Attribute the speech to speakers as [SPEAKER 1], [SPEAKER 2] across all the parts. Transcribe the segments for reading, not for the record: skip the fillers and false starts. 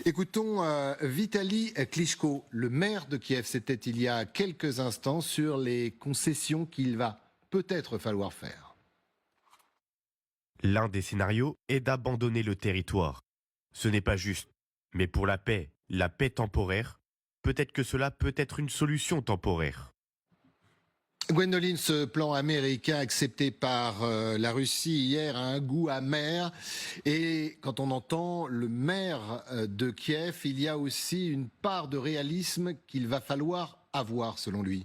[SPEAKER 1] Écoutons Vitali Klitschko, le maire de Kiev, c'était il y a quelques instants, sur les concessions qu'il va peut-être falloir faire.
[SPEAKER 2] L'un des scénarios est d'abandonner le territoire. Ce n'est pas juste, mais pour la paix temporaire, peut-être que cela peut être une solution temporaire.
[SPEAKER 1] Gwendoline, ce plan américain accepté par la Russie hier a un goût amer. Et quand on entend le maire de Kiev, il y a aussi une part de réalisme qu'il va falloir avoir, selon lui.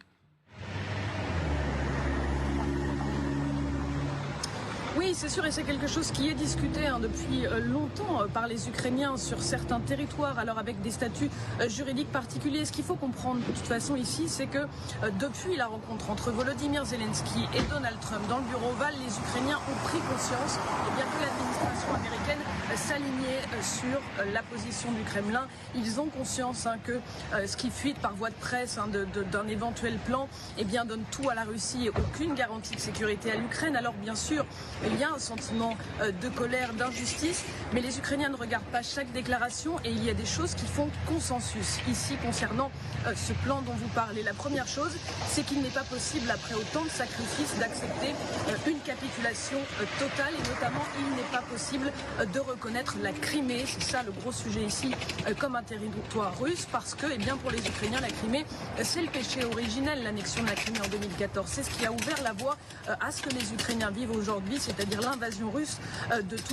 [SPEAKER 3] Oui, c'est sûr, et c'est quelque chose qui est discuté depuis longtemps par les Ukrainiens sur certains territoires, alors avec des statuts juridiques particuliers. Ce qu'il faut comprendre de toute façon ici, c'est que depuis la rencontre entre Volodymyr Zelensky et Donald Trump dans le bureau Oval, les Ukrainiens ont pris conscience que l'administration américaine s'alignait sur la position du Kremlin. Ils ont conscience que ce qui fuite par voie de presse d'un éventuel plan donne tout à la Russie et aucune garantie de sécurité à l'Ukraine. Alors bien sûr, il y a un sentiment de colère, d'injustice, mais les Ukrainiens ne regardent pas chaque déclaration et il y a des choses qui font consensus ici concernant ce plan dont vous parlez. La première chose, c'est qu'il n'est pas possible, après autant de sacrifices, d'accepter une capitulation totale et notamment il n'est pas possible de reconnaître la Crimée, c'est ça le gros sujet ici, comme un territoire russe, parce que pour les Ukrainiens, la Crimée, c'est le péché originel, l'annexion de la Crimée en 2014. C'est ce qui a ouvert la voie à ce que les Ukrainiens vivent aujourd'hui, c'est-à-dire l'invasion russe de toute